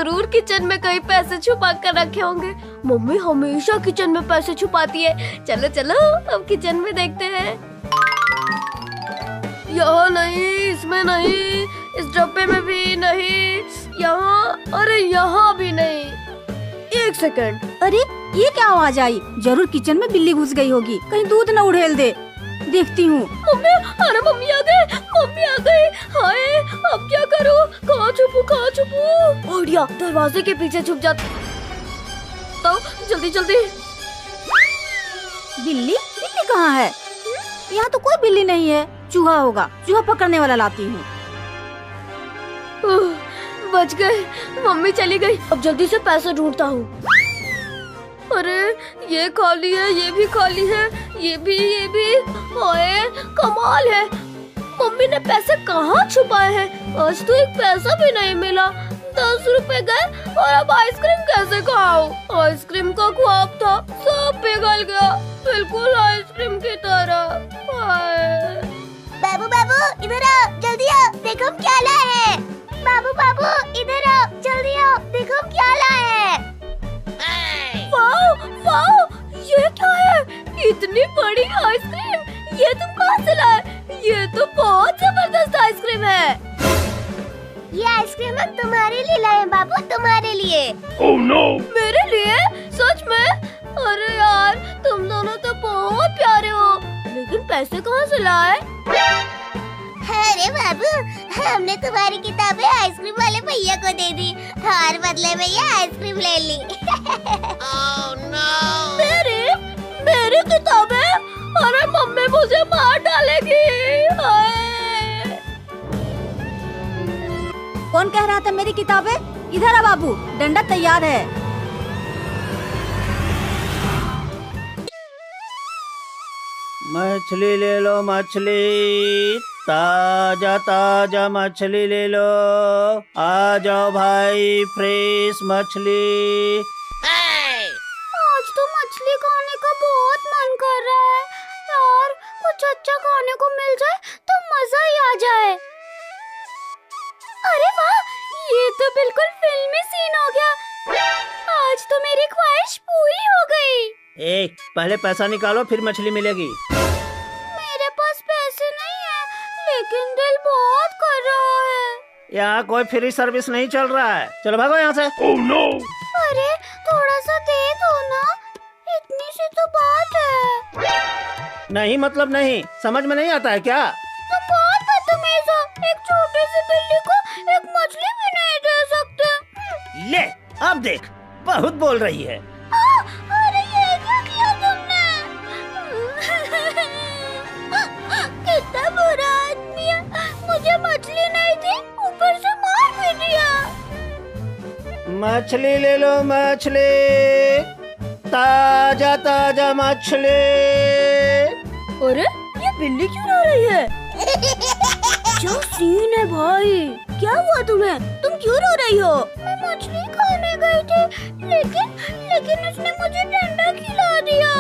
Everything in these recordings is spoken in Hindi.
जरूर किचन में कहीं पैसे छुपा कर रखे होंगे। मम्मी हमेशा किचन में पैसे छुपाती है। चलो चलो अब किचन में देखते हैं। यहाँ नहीं, इसमें नहीं, इस डब्बे में भी नहीं, यहाँ, अरे यहाँ भी नहीं। एक सेकंड, अरे ये क्या आवाज आई? जरूर किचन में बिल्ली घुस गई होगी, कहीं दूध न उड़ेल दे। देखती हूँ। मम्मी, अरे मम्मी आ गई, मम्मी आ गई। हाय अब क्या करूँ? कहाँ छुपूं, कहाँ छुपूं? ओडिया, दरवाजे के पीछे छुप जाता हूँ। जल्दी जल्दी। बिल्ली बिल्ली कहाँ है? यहाँ तो कोई बिल्ली नहीं है। चूहा होगा, चूहा पकड़ने वाला लाती हूँ। बच गए, मम्मी चली गई। अब जल्दी से पैसे ढूंढता हूँ। अरे ये खाली है, ये भी खाली है, ये भी। हाय कमाल है, मम्मी ने पैसे कहाँ छुपाए हैं? आज तो एक पैसा भी नहीं मिला। 10 रुपए गए और अब आइसक्रीम कैसे खाऊं? आइसक्रीम का ख्वाब था, सब पिघल गया, बिल्कुल आइसक्रीम की तरह। हाय बाबू बाबू इधर आओ, जल्दी आओ, देखो हम क्या लाए हैं। बाबू बाबू इधर आओ, जल्दी आओ, देखो हम क्या लाए हैं। वाओ वाओ, ये क्या है? इतनी बड़ी आइसक्रीम, ये तुम कहाँ से लाए? ये तो बहुत जबरदस्त आइसक्रीम है। ये आइसक्रीम हम तुम्हारे लिए लाए हैं बाबू, तुम्हारे लिए। Oh no! मेरे लिए? सच में? अरे यार तुम दोनों तो बहुत प्यारे हो, लेकिन पैसे कहाँ से लाए? अरे बाबू, हमने तुम्हारी किताबें आइसक्रीम वाले भैया को दे दी और बदले में ये आइसक्रीम ले ली। Oh no! मेरी किताबें? अरे मम्मी मुझे मार डालेगी। हाय। कौन कह रहा था मेरी किताबें? इधर आ बाबू, डंडा तैयार है। मछली ले लो मछली, ताजा ताजा मछली ले लो। आ जाओ भाई, फ्रेश मछली। आज तो मछली खाने का बहुत मन कर रहा है यार, कुछ अच्छा खाने को मिल जाए तो मजा ही आ जाए। अरे वाह, ये तो बिल्कुल फिल्मी सीन हो गया। आज तो मेरी ख्वाहिश पूरी हो गई। पहले पैसा निकालो, फिर मछली मिलेगी। मेरे पास पैसे नहीं है, लेकिन दिल बहुत कर रहा है। यहाँ कोई फ्री सर्विस नहीं चल रहा है, चलो भागो यहाँ से। Oh no! अरे थोड़ा सा दे दो ना, इतनी सी तो बात है। नहीं मतलब नहीं, समझ में नहीं आता है क्या? तो बहुत बदतमीज हो, एक छोटी सी बिल्ली को एक मछली भी नहीं दे सकते। ले अब देख, बहुत बोल रही है। अरे ये क्या किया तुमने? कितना बुरा आदमी है, मुझे मछली नहीं दी, ऊपर से मार भी दिया। मछली ले लो मछली, ताजा ताजा मछली। अरे ये बिल्ली क्यों रो रही है? क्या सीन है भाई? क्या हुआ तुम्हें? तुम क्यों रो रही हो? मैं मछली खाने गई थी, लेकिन उसने मुझे डंडा खिला दिया।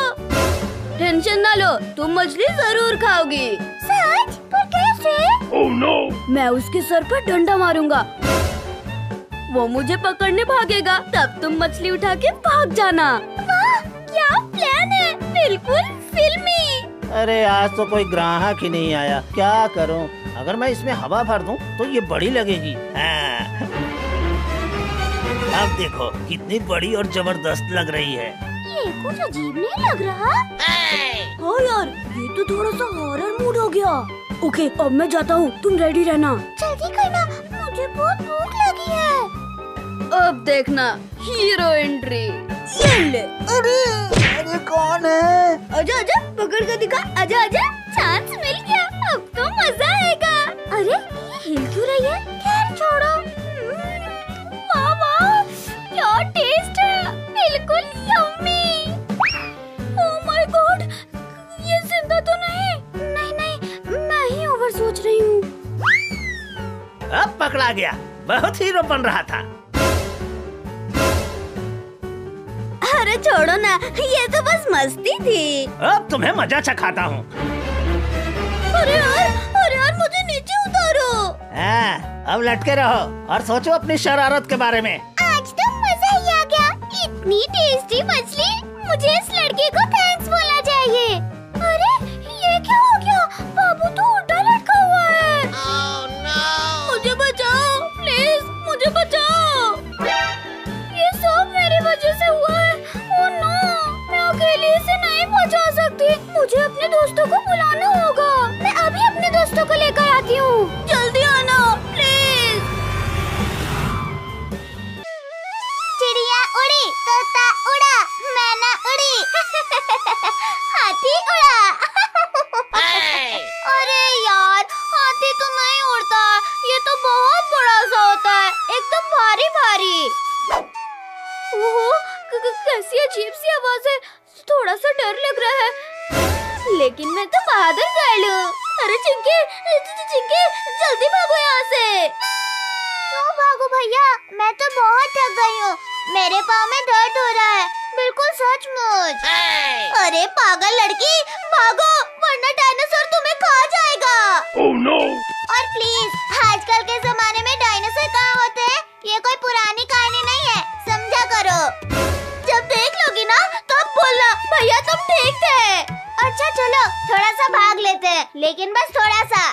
टेंशन ना लो, तुम मछली जरूर खाओगी। सच? पर कैसे? Oh no! मैं उसके सर पर डंडा मारूंगा, वो मुझे पकड़ने भागेगा, तब तुम मछली उठा के भाग जाना। वाह, क्या प्लान है, बिल्कुल फिल्मी। अरे आज तो कोई ग्राहक ही नहीं आया, क्या करूं? अगर मैं इसमें हवा भर दूं तो ये बड़ी लगेगी। हाँ। अब देखो कितनी बड़ी और जबरदस्त लग रही है। ये कुछ अजीब नहीं लग रहा? हाँ यार, ये तो थोड़ा सा हॉरर मूड हो गया। ओके अब मैं जाता हूँ, तुम रेडी रहना। जल्दी करना, मुझे बहुत भूख लगी है। अब देखना हीरो एंट्री। ये ले। अरे कौन है? आजा आजा, पकड़ कर दिखा। आजा आजा, चांस मिल गया, अब तो मजा आएगा। अरे ये हिल क्यों रही है? खैर छोड़ो। वाह वाह, क्या टेस्ट है, बिल्कुल यम्मी। ओह माय गॉड, ये जिंदा तो नहीं? नहीं, मैं ही ओवर सोच रही हूँ। अब पकड़ा गया, बहुत हीरो बन रहा था। अरे छोड़ो ना, ये तो बस मस्ती थी। अब तुम्हें मजा चखाता हूँ। अरे यार मुझे नीचे उतारो। अब लटके रहो और सोचो अपनी शरारत के बारे में। आ इतनी टेस्टी मछली, मुझे इस लड़के को थैंक्स बोलना चाहिए। अरे ये क्या हो गया? बाबू तो उल्टा लटका हुआ है। Oh no! मुझे बचाओ प्लीज, मुझे बचाओ। ये सब मेरी वजह से हुआ है। ओह नो, मैं अकेले इसे नहीं बचा सकती। मुझे अपने दोस्तों को बुलाना होगा। मैं अभी अपने दोस्तों को लेकर आती हूँ। जल्दी आना प्लीज। चिड़िया उड़ी, तोता उड़ा, मैना उड़ी, हाथी उड़ा। अरे यार, हाथी तो नहीं उड़ता, ये तो बहुत बड़ा सा होता है, एकदम भारी भारी। ओहो, कैसी अजीब सी आवाज है, थोड़ा सा डर लग रहा है। लेकिन मैं तो बहादुर गर्ल हूँ। अरे चिंकी, चिंकी जल्दी भागो यहाँ से। क्यों भागो भैया? मैं तो बहुत थक गई हूँ, मेरे पाँव में दर्द हो रहा है, बिल्कुल सचमुच। अरे पागल लड़की, भागो वरना डायनासोर तुम्हें खा जाएगा। Oh no! और प्लीज, आजकल के जमाने में डायनासोर कहाँ होते हैं? ये कोई पुरानी कहानी नहीं है, समझा करो। जब देख लोगी ना तब बोलना भैया तुम ठीक थे। अच्छा चलो थोड़ा सा भाग लेते हैं, लेकिन बस थोड़ा सा।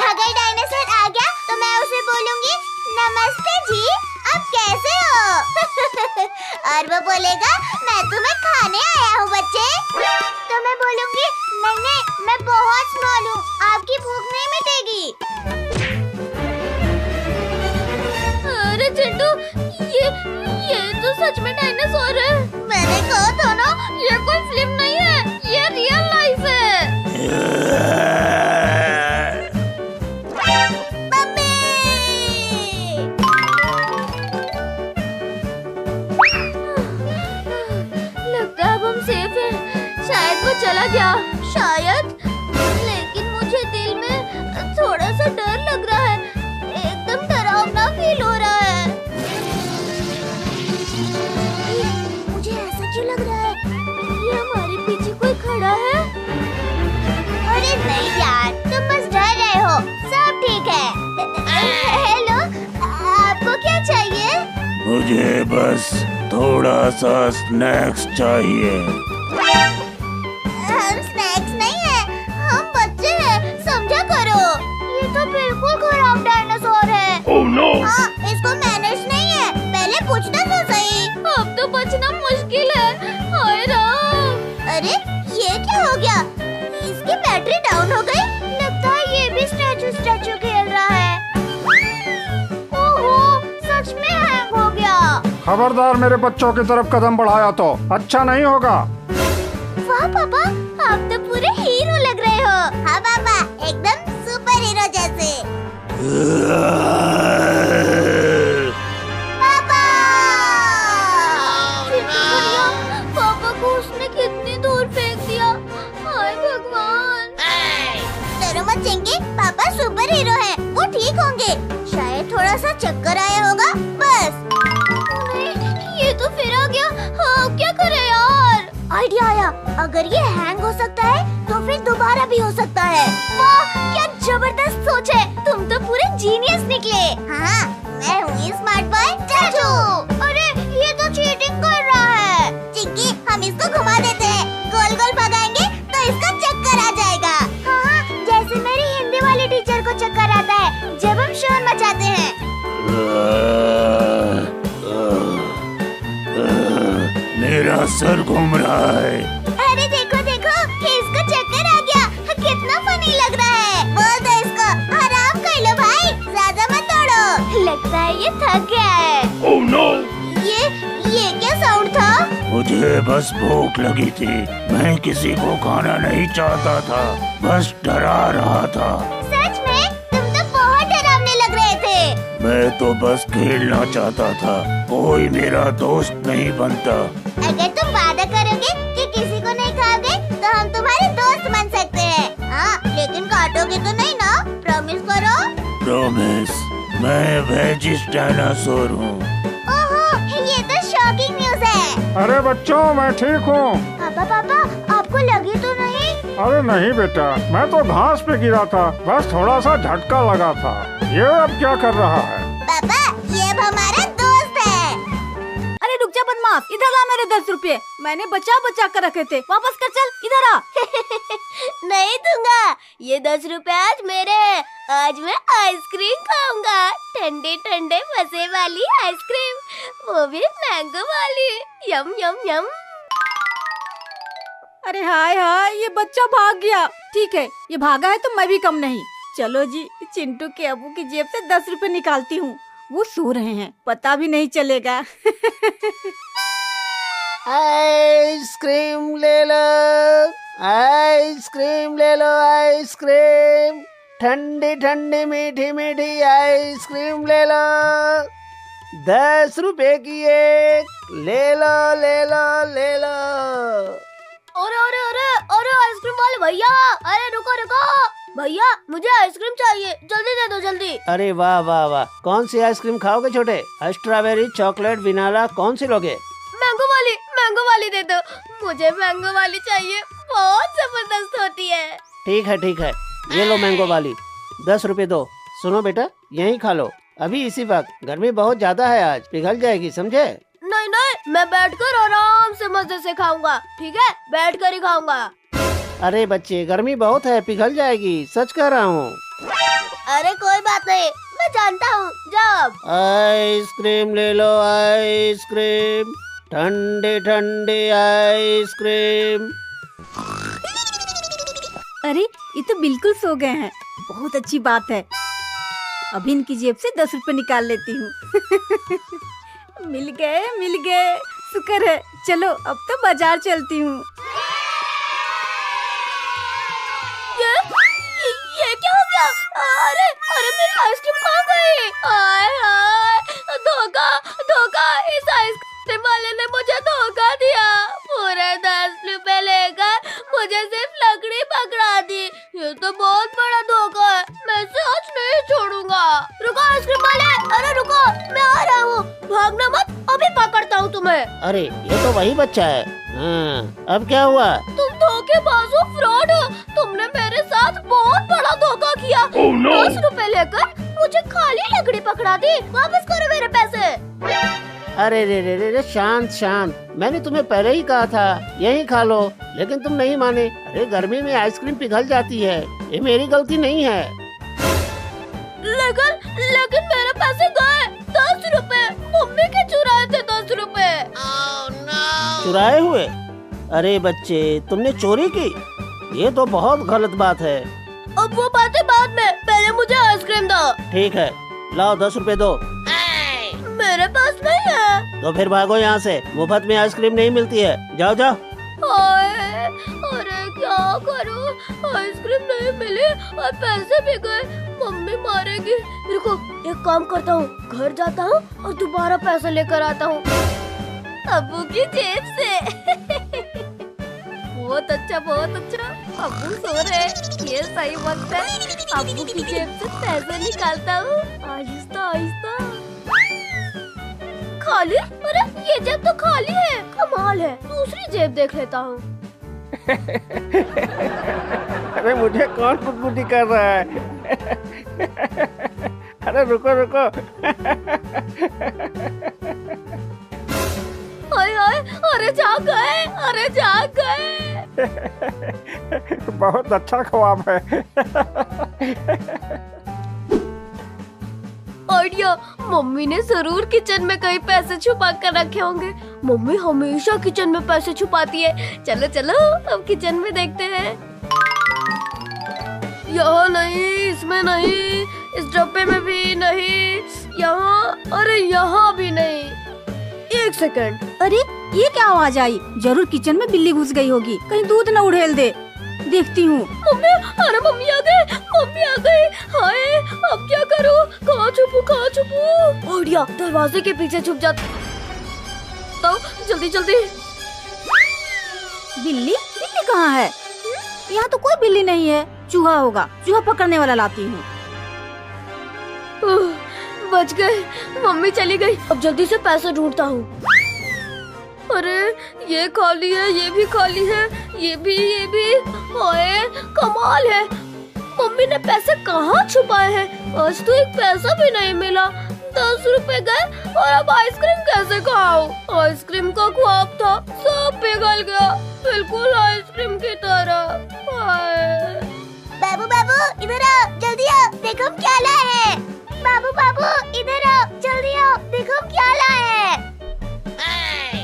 अगर डायनासोर आ गया तो मैं उसे बोलूंगी नमस्ते जी, आप कैसे हो? और वो बोलेगा मैं तुम्हें खाने आया हूँ बच्चे। तो मैं बोलूंगी नहीं नहीं, मैं बहुत स्मॉल हूँ, आपकी भूख नहीं मिटेगी। अरे चिंटू, ये तो सच में डायनासोर है। मैंने कहा था ना, ये कोई फिल्म नहीं है, ये रियल लाइफ है। लगता है अब हम सेफ हैं। शायद वो चला गया, शायद। लेकिन मुझे दिल में थोड़ा सा डर लग रहा है, एकदम डरावना फील हो रहा है। मुझे ऐसा क्यों लग रहा है? ये हमारे पीछे कोई खड़ा है। अरे नहीं यार, तुम बस डर रहे हो, सब ठीक है। हेलो, आपको क्या चाहिए? मुझे बस थोड़ा सा स्नैक्स चाहिए। हम स्नैक्स नहीं है, हम बच्चे हैं, समझा करो। ये तो बिल्कुल खराब डायनासोर है। Oh no! हाँ, इसको मैनर्स नहीं है, पहले पूछना तो सही। अब तो बचना मुश्किल है। हाय राम। अरे ये क्या हो गया? इसकी बैटरी डाउन हो गई, लगता है ये भी स्टैचू खेल रहा है। ओहो, सच में हैंग हो गया। खबरदार मेरे बच्चों की तरफ कदम बढ़ाया तो अच्छा नहीं होगा। वाह पापा, आप तो पूरे हीरो लग रहे हो। हाँ पापा, एकदम सुपर हीरो जैसे। पापा! भैया, पापा को उसने कितनी दूर फेंक दिया। हाय भगवान। डरो मत चिंकी, पापा सुपर हीरो हैं, वो ठीक होंगे। शायद थोड़ा सा चक्कर आया होगा, बस। नहीं, ये तो फिर आ गया। हाँ, क्या करे यार? आइडिया आया, अगर ये हैंग हो सकता है तो फिर दोबारा भी हो सकता है। वाह, क्या जबरदस्त सोच है, तुम तो पूरे जीनियस निकले। हाँ, मैं हूँ स्मार्ट बॉय चाचू। अरे ये तो चीटिंग कर रहा है। चिक्की, हम इसको घुमा देते हैं, गोल गोल भगाएंगे तो इसका चक्कर आ जाएगा। हाँ, जैसे मेरी हिंदी वाली टीचर को चक्कर आता है जब हम शोर मचाते हैं। मेरा सर घूम रहा है। अरे देखो देखो, इसको चक्कर आ गया, कितना फनी लग रहा है। बोल दो इसको, आराम कर लो भाई, ज्यादा मत तोड़ो। लगता है ये थक गया है। Oh no! ये क्या साउंड था? मुझे बस भूख लगी थी, मैं किसी को खाना नहीं चाहता था, बस डरा रहा था। सच में तुम तो बहुत डरावने लग रहे थे। मैं तो बस खेलना चाहता था, कोई मेरा दोस्त नहीं बनता। अगर तुम वादा करोगे कि किसी को नहीं खाओगे तो हम तुम्हारे दोस्त बन सकते हैं। हाँ, लेकिन काटोगे तो नहीं ना, प्रॉमिस करो। प्रॉमिस, मैं वेजिस डायनासोर हूँ। ओहो, ये तो शॉकिंग न्यूज़ है। अरे बच्चों, मैं ठीक हूँ। पापा, आपको लगी तो नहीं? अरे नहीं बेटा, मैं तो घास पे गिरा था, बस थोड़ा सा झटका लगा था। ये अब क्या कर रहा है? पापा, ये अब हमारा दोस्त है। अरे रुक जा बदमाश, 10 रुपए, मैंने बचा बचा कर रखे थे, वापस कर, चल इधर आ। नहीं दूंगा, ये 10 रुपए आज मेरे हैं। आज मैं आइसक्रीम खाऊंगा, ठंडे ठंडे मजे वाली आइसक्रीम, वो भी मैंगो वाली। यम यम यम। अरे हाय हाय, ये बच्चा भाग गया। ठीक है, ये भागा है तो मैं भी कम नहीं। चलो जी, चिंटू के अबू की जेब से 10 रुपए निकालती हूँ। वो सो रहे हैं, पता भी नहीं चलेगा। आइसक्रीम ले लो, आइसक्रीम ले लो, आइसक्रीम, ठंडी ठंडी मीठी मीठी आइसक्रीम ले लो, 10 रुपए की एक, ले लो ले लो ले लो। अरे अरे अरे अरे आइसक्रीम वाले भैया, अरे रुको रुको भैया, मुझे आइसक्रीम चाहिए, जल्दी दे दो जल्दी। अरे वाह वाह वाह, कौन सी आइसक्रीम खाओगे छोटे? स्ट्रॉबेरी, चॉकलेट, वनीला, कौन सी लोगे? मैंगो वाली दे दो, मुझे मैंगो वाली चाहिए, बहुत जबरदस्त होती है। ठीक है, ये लो मैंगो वाली, 10 रुपए दो। सुनो बेटा, यहीं खा लो, अभी इसी वक्त, गर्मी बहुत ज्यादा है आज, पिघल जाएगी, समझे? नहीं नहीं, मैं बैठकर आराम से मजे से खाऊंगा, ठीक है, बैठकर ही खाऊंगा। अरे बच्चे, गर्मी बहुत है, पिघल जाएगी, सच कह रहा हूँ। अरे कोई बात नहीं, मैं जानता हूँ, जब आइसक्रीम ले लो, आइसक्रीम, ठंडी ठंडी आइसक्रीम। अरे ये तो बिल्कुल सो गए हैं, बहुत अच्छी बात है। अभी इनकी जेब से 10 रुपए निकाल लेती हूँ। मिल गए, शुक्र है। चलो अब तो बाजार चलती हूँ। ये क्या हो गया? अरे अरे मेरी आइसक्रीम कहाँ गई? हाय हाय, धोखा, इस आइसक्रीम वाले ने मुझे धोखा दिया, पूरे 10 रुपए लेकर मुझे सिर्फ लकड़ी पकड़ा दी। ये तो बहुत बड़ा धोखा है, मैं इसे आज नहीं छोड़ूंगा। रुको आइसक्रीम वाले, अरे रुको, मैं आ रहा हूँ, भागना मत, अभी पकड़ता हूँ तुम्हें। अरे ये तो वही बच्चा है। हाँ, अब क्या हुआ? तुम धोखेबाज हो, फ्रॉड हो, तुमने मेरे साथ बहुत बड़ा धोखा किया। Oh, no! 10 रुपए लेकर मुझे खाली लकड़ी पकड़ा दी, वापस करो मेरे पैसे। अरे रे, शांत, मैंने तुम्हें पहले ही कहा था यहीं खा लो, लेकिन तुम नहीं माने। अरे गर्मी में आइसक्रीम पिघल जाती है, ये मेरी गलती नहीं है। लेकिन मेरे पैसे गए, 10 रुपए, मम्मी के चुराए थे 10 रुपए। Oh no! चुराए हुए? अरे बच्चे, तुमने चोरी की? ये तो बहुत गलत बात है। अब वो बातें बाद में, पहले मुझे आइसक्रीम दो। ठीक है, लाओ 10 रुपए दो। मेरे पास नहीं है। तो फिर भागो यहाँ से, मुफ्त में आइसक्रीम नहीं मिलती है, जाओ। हाय, अरे क्या करूं, आइसक्रीम नहीं मिली और पैसे भी गए, मम्मी मारेगी। रुको, एक काम करता हूँ, घर जाता हूँ और दोबारा पैसे लेकर आता हूँ, अब्बू की जेब से। बहुत अच्छा, अब्बू सो रहे, ये सही वक्त है, अब्बू की जेब से पैसे निकालता हूँ, आहिस्ता आहिस्ता। खाली? अरे ये जेब तो खाली है, कमाल है, दूसरी जेब देख लेता हूँ। अरे मुझे कौन पुटपुटी कर रहा है? अरे रुको। हाय, अरे जाग गए। बहुत अच्छा ख्वाब है। आइडिया, मम्मी ने जरूर किचन में कहीं पैसे छुपा कर रखे होंगे। मम्मी हमेशा किचन में पैसे छुपाती है। चलो अब किचन में देखते हैं। यहाँ नहीं, इसमें नहीं, इस डब्बे में भी नहीं, यहाँ, अरे यहाँ भी नहीं। एक सेकंड, अरे ये क्या आवाज आई? जरूर किचन में बिल्ली घुस गई होगी, कहीं दूध न उड़ेल दे। देखती हूँ। मम्मी, अरे मम्मी आ गई। हाय, अब क्या करूँ? कहाँ छुपूं? ओडिया, दरवाजे के पीछे छुप जाता हूँ, जल्दी। बिल्ली कहाँ है? यहाँ तो कोई बिल्ली नहीं है, चूहा होगा, चूहा पकड़ने वाला लाती हूँ। बच गए, मम्मी चली गई, अब जल्दी से पैसे ढूंढता हूँ। अरे ये खाली है, ये भी खाली है, ये भी। ओए कमाल है, मम्मी ने पैसे कहाँ छुपाए हैं? आज तो एक पैसा भी नहीं मिला, 10 रुपए गए और अब आइसक्रीम कैसे खाऊं? आइसक्रीम का ख्वाब था, जल गया, बिल्कुल आइसक्रीम की तरह। हाय। बाबू बाबू इधर आओ, जल्दी आओ, देखो हम क्या लाए हैं। बाबू बाबू इधर आओ, जल्दी आओ, देखो हम क्या लाए हैं।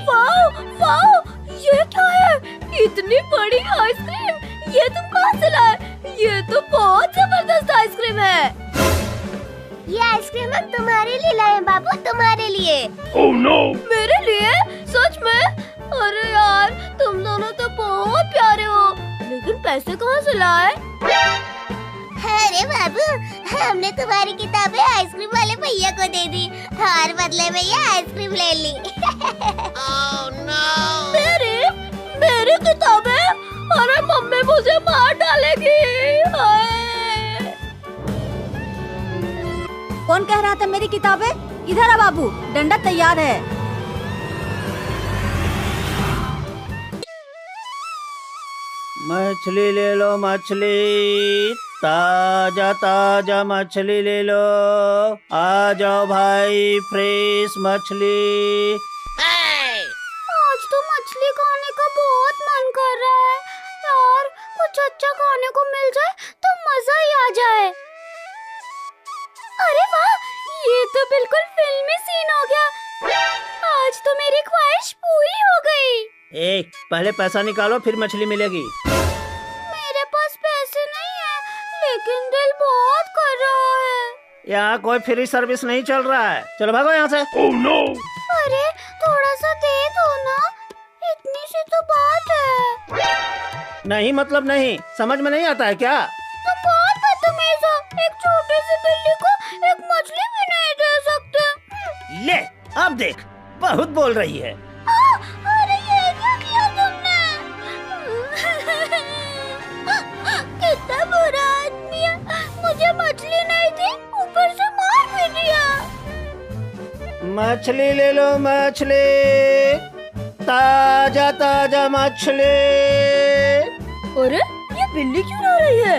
वाओ वाओ, ये क्या है? इतनी बड़ी आइसक्रीम, ये तुम कहाँ से लाए? ये तो बहुत जबरदस्त आइसक्रीम है। ये आइसक्रीम हम तुम्हारे लिए लाए हैं बाबू, तुम्हारे लिए। Oh no! मेरे लिए? सच में? अरे यार, तुम दोनों तो बहुत प्यारे हो, लेकिन पैसे कहाँ से लाए? अरे बाबू, हमने तुम्हारी किताबें आइसक्रीम वाले भैया को दे दी और बदले में ये आइसक्रीम ले ली। Oh no! मेरी किताबें? अरे मम्मी मुझे मार डालेगी। हाय। कौन कह रहा था मेरी किताबें? इधर आ बाबू, डंडा तैयार है। मछली ले लो मछली, ताजा ताजा मछली ले लो। आ जाओ भाई, फ्रेश मछली। आज तो मछली खाने का बहुत मन कर रहा है यार, कुछ अच्छा खाने को मिल जाए तो मजा ही आ जाए। अरे वाह, ये तो बिल्कुल फिल्मी सीन हो गया। आज तो मेरी ख्वाहिश पूरी हो गई। पहले पैसा निकालो, फिर मछली मिलेगी। मेरे पास पैसे नहीं है, लेकिन दिल बहुत कर रहा है। यहाँ कोई फ्री सर्विस नहीं चल रहा है, चलो भागो यहाँ से। Oh no! अरे थोड़ा सा दे दो ना, इतनी सी तो बात है। नहीं मतलब नहीं, समझ में नहीं आता है क्या? तुम बहुत बदतमीज हो, एक छोटी सी बिल्ली को एक मछली भी नहीं दे सकते। ले, अब देख, बहुत बोल रही है। अरे ये क्या किया तुमने? कितना बुरा आदमी है, मुझे मछली नहीं दी, ऊपर से मार भी दिया। मछली ले लो मछली, ताजा ताजा मछली। अरे ये बिल्ली क्यों रो रही है?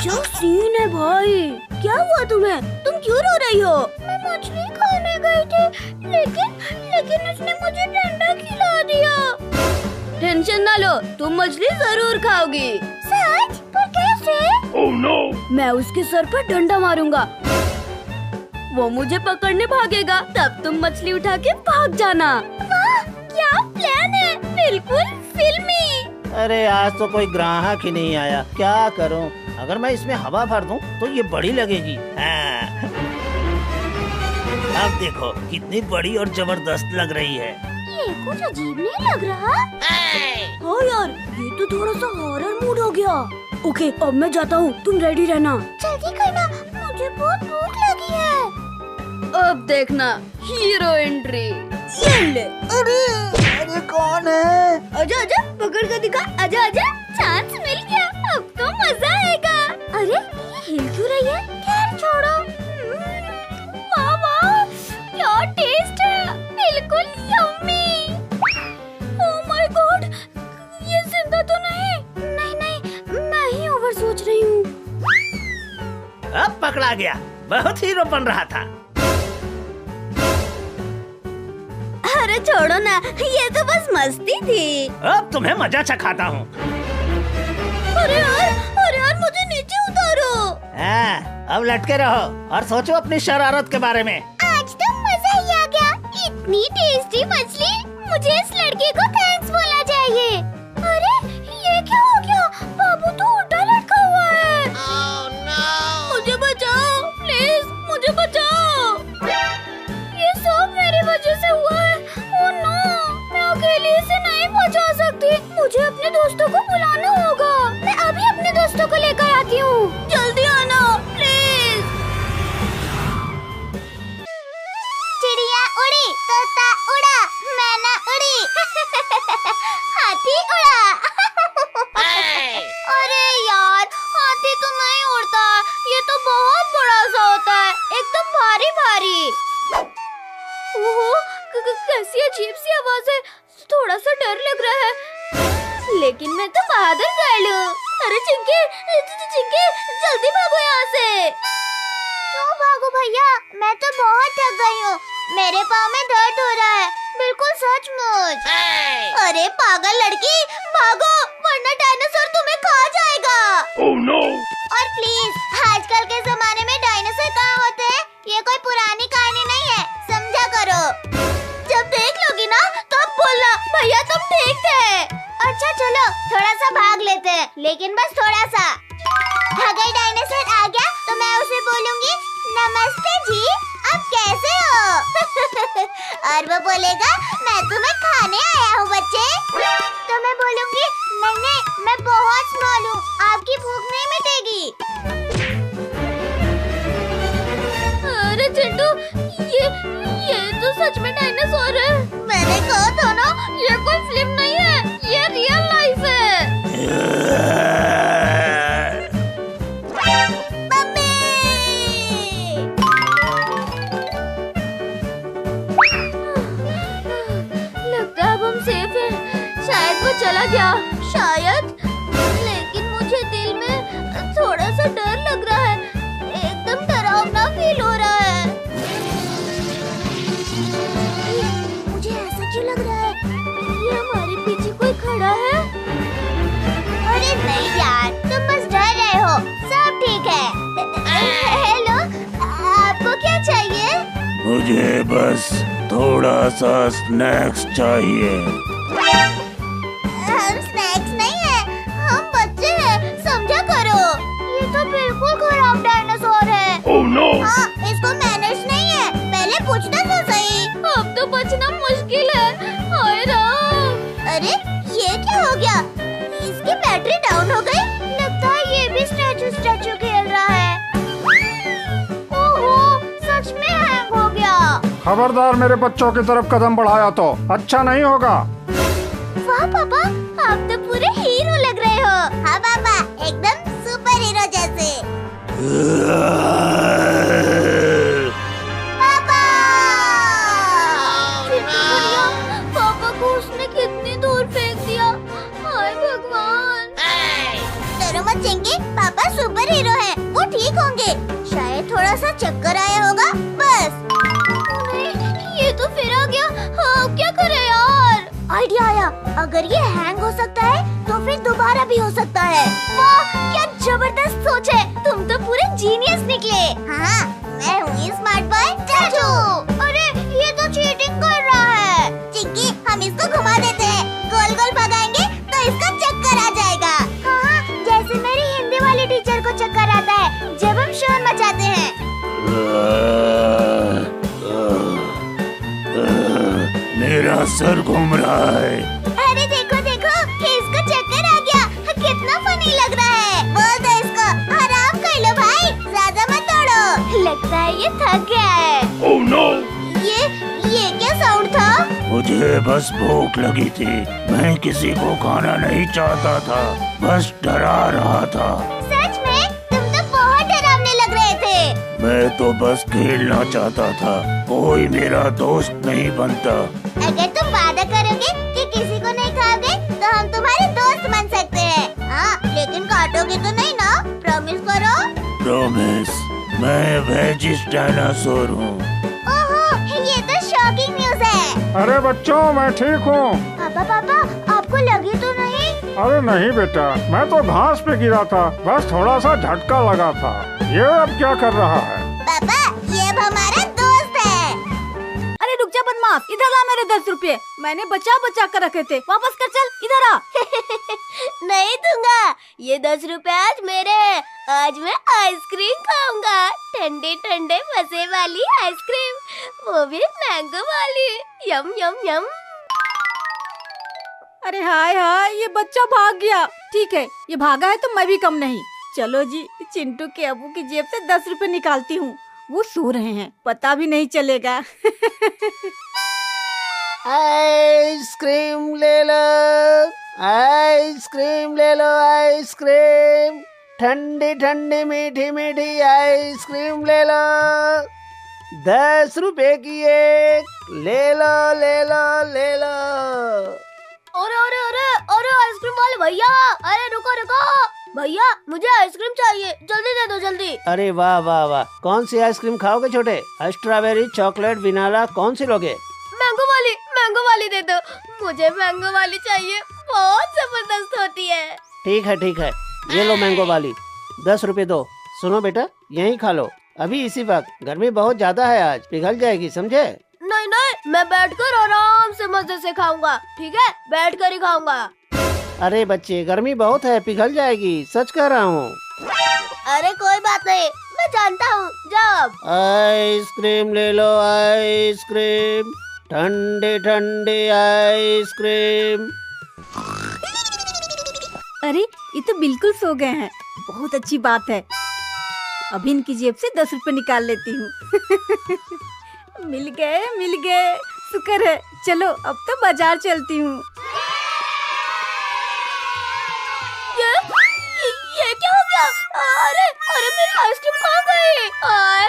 क्या सीन है भाई? क्या हुआ तुम्हें? तुम क्यों रो रही हो? मैं मछली खाने गई थी, लेकिन उसने मुझे डंडा खिला दिया। टेंशन ना लो, तुम मछली जरूर खाओगी। सच? पर कैसे? Oh no! मैं उसके सर पर डंडा मारूंगा, वो मुझे पकड़ने भागेगा, तब तुम मछली उठा के भाग जाना। वाह, क्या प्लान है, बिल्कुल फिल्मी। अरे आज तो कोई ग्राहक ही नहीं आया, क्या करूं? अगर मैं इसमें हवा भर दूं तो ये बड़ी लगेगी। हाँ। अब देखो कितनी बड़ी और जबरदस्त लग रही है। ये कुछ अजीब नहीं लग रहा? हाँ यार, ये तो थोड़ा सा हॉरर मूड हो गया। ओके, अब मैं जाता हूँ, तुम रेडी रहना। जल्दी करना, मुझे बहुत भूख लगी है। अब देखना, हीरो एंट्री। ये ले। अरे कौन है? आजा आजा, पकड़ कर दिखा, आजा आजा। चांस मिल गया, अब तो मजा आएगा। अरे ये हिल क्यों रही है? खैर छोड़ो। वाह वाह, क्या टेस्ट है, बिल्कुल यम्मी। ओह माय गॉड, ये जिंदा तो नहीं? नहीं, मैं ही ओवर सोच रही हूँ। अब पकड़ा गया, बहुत हीरो बन रहा था। अरे छोड़ो ना, ये तो बस मस्ती थी। अब तुम्हें मजा चखाता हूँ। अरे यार, मुझे नीचे उतारो। हाँ, अब लटके रहो और सोचो अपनी शरारत के बारे में। आज तो मजा ही आ गया, इतनी टेस्टी मछली। मुझे इस लड़के को थैंक्स बोलना चाहिए। अरे ये क्या हो गया? बाबू तो उल्टा लटका हुआ है। Oh no! मुझे बचाओ, प्लीज मुझे बचाओ। ये सब मेरी वजह से हुआ है। ओह नो, मैं अकेले इसे नहीं बचा सकती। मुझे अपने दोस्तों को बुलाना होगा। मैं अभी अपने दोस्तों को लेकर आती हूँ। जल्दी आना प्लीज। चिड़िया उड़ी, तोता उड़ा, मैना उड़ी, हाथी उड़ा। अरे यार, हाथी तो नहीं उड़ता, ये तो बहुत बड़ा सा होता है, एकदम भारी भारी। ओहो, कैसी अजीब सी आवाज है, थोड़ा सा डर लग रहा है, लेकिन मैं तो बहादुर गर्ल हूँ। अरे चिंकी, जल्दी भागो यहाँ से। क्यों भागो भैया, मैं तो बहुत थक गई हूँ, मेरे पाँव में दर्द हो रहा है, बिल्कुल सचमुच। अरे पागल लड़की, भागो वरना डायनासोर तुम्हें खा जाएगा। और प्लीज, आजकल के जमाने में डायनासोर कहाँ होते हैं? ये कोई पुरानी कहानी नहीं है, समझा करो। जब देख लोगी ना तब बोलना भैया तुम ठीक थे। अच्छा चलो थोड़ा सा भाग लेते हैं, लेकिन बस थोड़ा सा। अगर डायनासोर आ गया तो मैं उसे बोलूंगी नमस्ते जी, आप कैसे हो? और वो बोलेगा मैं तुम्हें खाने आया हूँ बच्चे। तो मैं बोलूंगी नहीं नहीं, मैं बहुत स्मॉल हूँ, आपकी भूख नहीं मिटेगी। अरे चिंटू, ये तो सच में डायनासोर है। मैंने कहा था ना, ये कोई फिल्म नहीं है, ये रियल लाइफ है। मम्मी! लगता है अब हम सेफ हैं। शायद वो चला गया, शायद। लेकिन मुझे दिल में थोड़ा सा डर लग रहा है, एकदम डरावना फील हो रहा है। मुझे ऐसा क्यों लग रहा है? ये हमारे पीछे कोई खड़ा है। अरे नहीं यार, तुम बस डर रहे हो, सब ठीक है। हेलो, आपको क्या चाहिए? मुझे बस थोड़ा सा स्नैक्स चाहिए। हम स्नैक्स नहीं है, हम बच्चे हैं, समझा करो। ये तो बिल्कुल खराब डायनासोर है। हाँ, इसको मैनर्स नहीं है, पहले पूछना तो सही। अब तो बचना मुश्किल है। हाय राम। अरे ये क्या हो गया? इसकी बैटरी डाउन हो गई। लगता है ये भी स्टैचू खेल रहा है। ओहो, सच में हैंग हो गया। खबरदार मेरे बच्चों की तरफ कदम बढ़ाया तो अच्छा नहीं होगा। वाह पापा, आप तो पूरे हीरो लग रहे हो। हाँ पापा, एकदम सुपर हीरो जैसे। पापा! पापा को उसने कितनी दूर फेंक दिया। हाय भगवान। डरो मत चिंकी, पापा सुपर हीरो हैं, वो ठीक होंगे। शायद थोड़ा सा चक्कर आया होगा, बस। ये तो फिर आ गया। हाँ, क्या करे यार? आइडिया आया, अगर ये हैंग हो सकता है तो फिर दोबारा भी हो सकता है। वाह, क्या जबरदस्त सोच है, तुम तो पूरे जीनियस निकले। हाँ, मैं हूँ स्मार्ट बॉय चाचू। अरे ये तो चीटिंग कर रहा है। चिंकी, हम इसको घुमा देते हैं, गोल गोल भगाएंगे तो इसका चक्कर आ जाएगा। हाँ, जैसे मेरी हिंदी वाली टीचर को चक्कर आता है जब हम शोर मचाते हैं। मेरा सर घूम रहा है। अरे देखो देखो, इसको चक्कर आ गया, कितना फनी लग रहा है। बोल दो इसको, आराम कर लो भाई, ज्यादा मत तोड़ो। लगता है ये थक गया है। Oh no! ये क्या साउंड था? मुझे बस भूख लगी थी, मैं किसी को खाना नहीं चाहता था, बस डरा रहा था। सच में? तुम तो बहुत डरावने लग रहे थे। मैं तो बस खेलना चाहता था, कोई मेरा दोस्त नहीं बनता। अगर तुम वादा करोगे कि किसी को नहीं खाओगे तो हम तुम्हारे दोस्त बन सकते हैं। हाँ, लेकिन काटोगे तो नहीं ना? प्रॉमिस करो। प्रॉमिस, मैं वेजिस डायनासोर हूँ। ओहो, ये तो शॉकिंग न्यूज़ है। अरे बच्चों, मैं ठीक हूँ। पापा, आपको लगी तो नहीं? अरे नहीं बेटा, मैं तो घास पे गिरा था, बस थोड़ा सा झटका लगा था। ये अब क्या कर रहा है? पापा, ये अब हमारा दोस्त है। अरे रुक जा बदमाश, इधर ला मेरे 10 रुपए, मैंने बचा कर रखे थे, वापस कर, चल इधर आ। नहीं दूंगा, ये 10 रुपए आज मेरे हैं। आज मैं आइसक्रीम खाऊंगा, ठंडे ठंडे मजे वाली आइसक्रीम, वो भी मैंगो वाली। यम यम यम। अरे हाय हाय, ये बच्चा भाग गया। ठीक है, ये भागा है तो मैं भी कम नहीं। चलो जी, चिंटू के अबू की जेब से 10 रुपए निकालती हूँ, वो सो रहे हैं, पता भी नहीं चलेगा। आइसक्रीम ले लो, आइसक्रीम ले लो, आइसक्रीम, ठंडी ठंडी मीठी मीठी आइसक्रीम ले लो। 10 रुपए की एक, ले लो ले लो ले लो। अरे अरे अरे अरे, आइसक्रीम वाले भैया, अरे रुको रुको भैया, मुझे आइसक्रीम चाहिए, जल्दी दे दो जल्दी। अरे वाह वाह वाह, कौन सी आइसक्रीम खाओगे छोटे? स्ट्रॉबेरी, चॉकलेट, वनीला, कौन सी लोगे? मैंगो वाली, मैंगो वाली दे दो, मुझे मैंगो वाली चाहिए, बहुत जबरदस्त होती है। ठीक है, ये लो मैंगो वाली, 10 रुपए दो। सुनो बेटा, यहीं खा लो अभी इसी वक्त, गर्मी बहुत ज्यादा है आज, पिघल जाएगी समझे। नहीं, मैं बैठकर आराम से मजे से खाऊंगा, ठीक है, बैठकर ही खाऊंगा। अरे बच्चे, गर्मी बहुत है, पिघल जाएगी, सच कह रहा हूँ। अरे कोई बात नहीं, मैं जानता हूँ, जाओ। आइसक्रीम ले लो, आइसक्रीम, ठंडी ठंडी आइसक्रीम। अरे ये तो बिल्कुल सो गए हैं, बहुत अच्छी बात है। अभी इनकी जेब से 10 रुपए निकाल लेती हूँ। मिल गए, शुक्र है। चलो अब तो बाजार चलती हूँ। ये क्या हो गया? अरे मेरी आइसक्रीम कहाँ गई? हाय,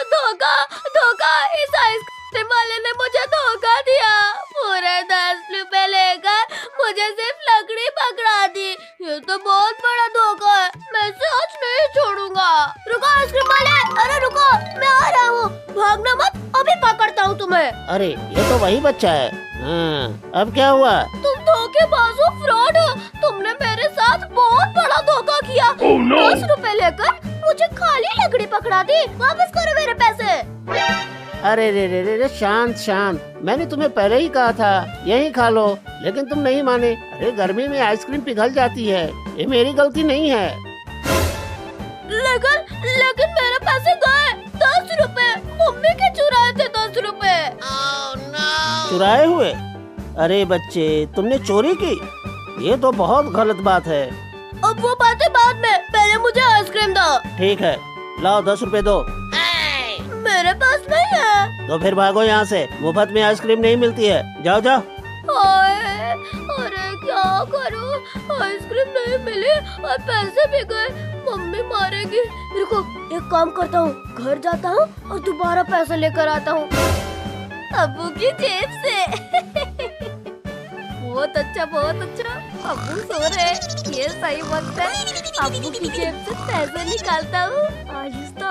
धोखा, इस आइसक्रीम वाले ने मुझे धोखा दिया। पूरे 10 रुपए लेकर मुझे सिर्फ लकड़ी पकड़ा दी। ये तो बहुत बड़ा धोखा है, मैं इसे आज नहीं छोड़ूंगा। रुको आइसक्रीम वाले, अरे रुको, मैं आ रहा हूँ, भागना मत, अभी पकड़ता हूँ तुम्हें। अरे ये तो वही बच्चा है। हाँ, अब क्या हुआ? तुम धोखेबाज हो, फ्रॉड हो, तुमने मेरे साथ बहुत बड़ा धोखा किया। 10 रुपए लेकर मुझे खाली लकड़ी पकड़ा दी, वापस करो मेरे पैसे। अरे रे, शांत, मैंने तुम्हें पहले ही कहा था यहीं खा लो, लेकिन तुम नहीं माने। अरे गर्मी में आइसक्रीम पिघल जाती है, ये मेरी गलती नहीं है। लेकिन मेरे पैसे गए, 10 रुपए, मम्मी के चुराए थे 10 रुपए। चुराए हुए? अरे बच्चे, तुमने चोरी की? ये तो बहुत गलत बात है। अब वो बातें बाद में, पहले मुझे आइसक्रीम दो। ठीक है, लाओ 10 रुपए दो। मेरे पास नहीं है। तो फिर भागो यहाँ से, मुफ्त में आइसक्रीम नहीं मिलती है, जाओ। अरे क्या करूँ, आइसक्रीम नहीं मिली और पैसे भी गए, मम्मी मारेगी। रुको, एक काम करता हूँ, घर जाता हूँ और दोबारा पैसे लेकर आता हूँ अब्बू की जेब से। बहुत अच्छा, अब्बू सो रहे, ये सही वक्त है, अब्बू की जेब से पैसे निकालता हूँ, आहिस्ता।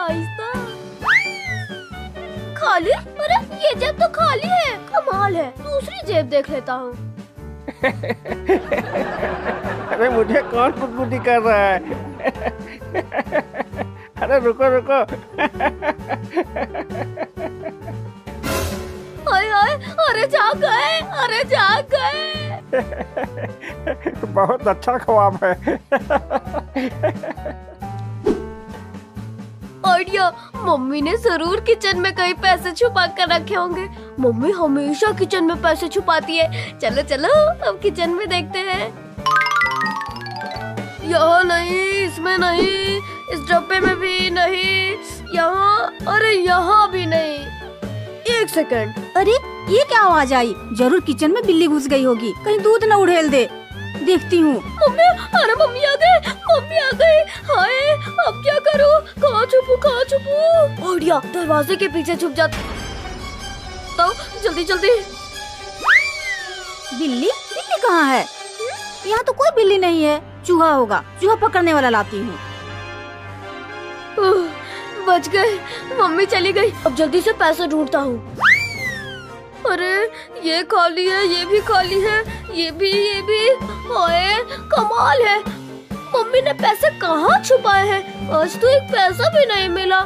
खाली? अरे ये जेब तो खाली है, कमाल है, दूसरी जेब देख लेता हूँ। अरे मुझे कौन गुदगुदी कर रहा है? अरे रुको। हाय, अरे जाग गए। बहुत अच्छा ख्वाब है। आइडिया, मम्मी ने जरूर किचन में कहीं पैसे छुपा कर रखे होंगे। मम्मी हमेशा किचन में पैसे छुपाती है। चलो अब किचन में देखते हैं। यहाँ नहीं, इसमें नहीं, इस डब्बे में भी नहीं, यहाँ, अरे यहाँ भी नहीं। 1 सेकंड, अरे ये क्या आवाज आई? जरूर किचन में बिल्ली घुस गई होगी, कहीं दूध न उड़ेल दे। देखती हूँ। मम्मी आ गई। हाय, अब क्या करूँ? कहाँ छुपू? आइडिया, दरवाजे के पीछे छुप जाता हूँ, जल्दी। बिल्ली कहाँ है? यहाँ तो कोई बिल्ली नहीं है, चूहा होगा, चूहा पकड़ने वाला लाती हूँ। बच गए, मम्मी चली गई, अब जल्दी से पैसे ढूंढता हूँ। अरे ये खाली है, ये भी खाली है, ये भी। हाय, कमाल है, मम्मी ने पैसे कहाँ छुपाए हैं? आज तो एक पैसा भी नहीं मिला।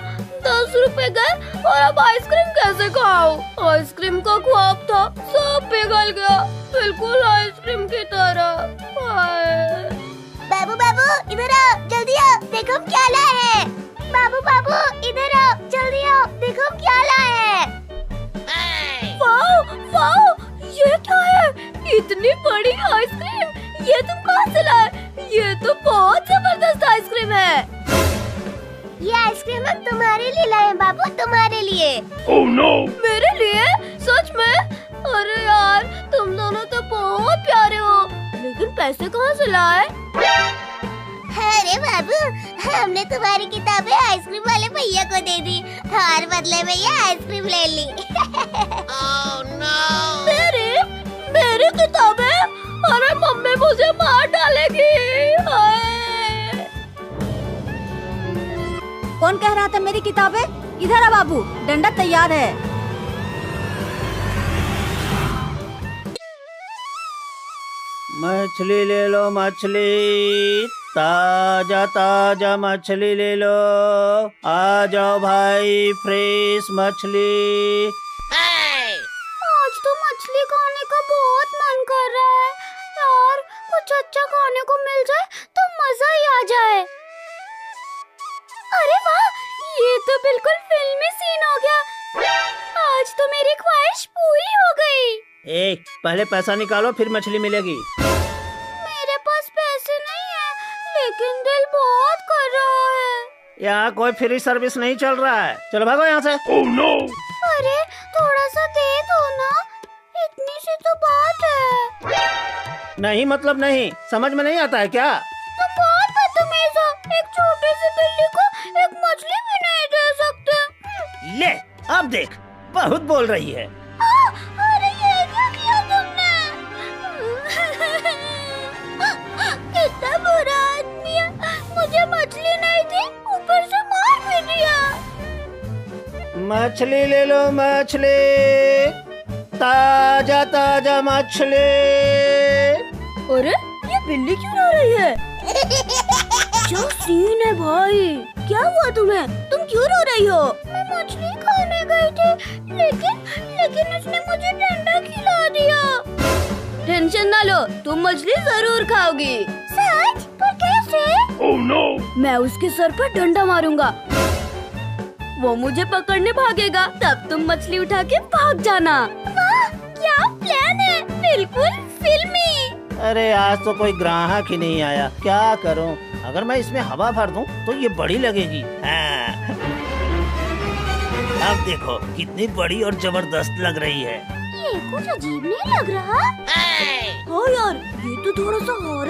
10 रुपए गए और अब आइसक्रीम कैसे खाऊं? आइसक्रीम का ख्वाब था, सब पिघल गया, बिल्कुल आइसक्रीम की तरह। हाय। बाबू इधर आओ, जल्दी आओ, देखो हम क्या लाए हैं। बाबू इधर आओ, जल्दी आओ, देखो हम क्या लाए हैं। वाओ, ये क्या है? इतनी बड़ी आइसक्रीम, ये तुम कहाँ से लाए? ये तो बहुत जबरदस्त आइसक्रीम है। ये आइसक्रीम हम तुम्हारे लिए लाए हैं बाबू, तुम्हारे लिए। Oh no! मेरे लिए? सच में? अरे यार, तुम दोनों तो बहुत प्यारे हो, लेकिन पैसे कहाँ से लाए? अरे बाबू, हमने तुम्हारी किताबें आइसक्रीम वाले भैया को दे दी और बदले में ये आइसक्रीम ले ली। Oh no! मेरी किताबें? अरे मम्मी मुझे मार डालेगी। हाय। कौन कह रहा था मेरी किताबें? इधर आ बाबू, डंडा तैयार है। मछली ले लो मछली, ताजा ताजा मछली ले लो। आ जाओ भाई, फ्रेश मछली। आज तो मछली खाने का बहुत मन कर रहा है यार। कुछ अच्छा खाने को मिल जाए तो मजा ही आ जाए। अरे वाह, ये तो बिल्कुल फिल्मी सीन हो गया। आज तो मेरी ख्वाहिश पूरी हो गई। पहले पैसा निकालो, फिर मछली मिलेगी। मेरे पास पैसे नहीं है, लेकिन दिल बहुत कर रहा है। यहाँ कोई फ्री सर्विस नहीं चल रहा है, चलो भागो यहाँ से। अरे थोड़ा सा दे दो ना, इतनी सी तो बात है। नहीं मतलब नहीं, समझ में नहीं आता है क्या? तो बहुत बदतमीज हो, एक छोटी सी बिल्ली को एक मछली भी नहीं दे सकते। ले अब देख, बहुत बोल रही है। अरे ये क्या किया तुमने? कितना बुरा आदमी है, मुझे मछली नहीं दी, ऊपर से मार भी दिया। मछली ले लो मछली, ताजा ताजा मछली। अरे ये बिल्ली क्यों रो रही है? क्या सीन है भाई? क्या हुआ तुम्हें? तुम क्यों रो रही हो? मैं मछली खाने गई थी, लेकिन उसने मुझे डंडा खिला दिया। टेंशन ना लो, तुम मछली जरूर खाओगी। सच? पर कैसे? मैं उसके सर पर डंडा मारूंगा, वो मुझे पकड़ने भागेगा, तब तुम मछली उठा के भाग जाना। वाह, क्या प्लान है, बिल्कुल फिल्मी। अरे आज तो कोई ग्राहक ही नहीं आया, क्या करूं? अगर मैं इसमें हवा भर दूं तो ये बड़ी लगेगी। हाँ। अब देखो कितनी बड़ी और जबरदस्त लग रही है। ये कुछ अजीब नहीं लग रहा? हाँ यार, ये तो थोड़ा सा और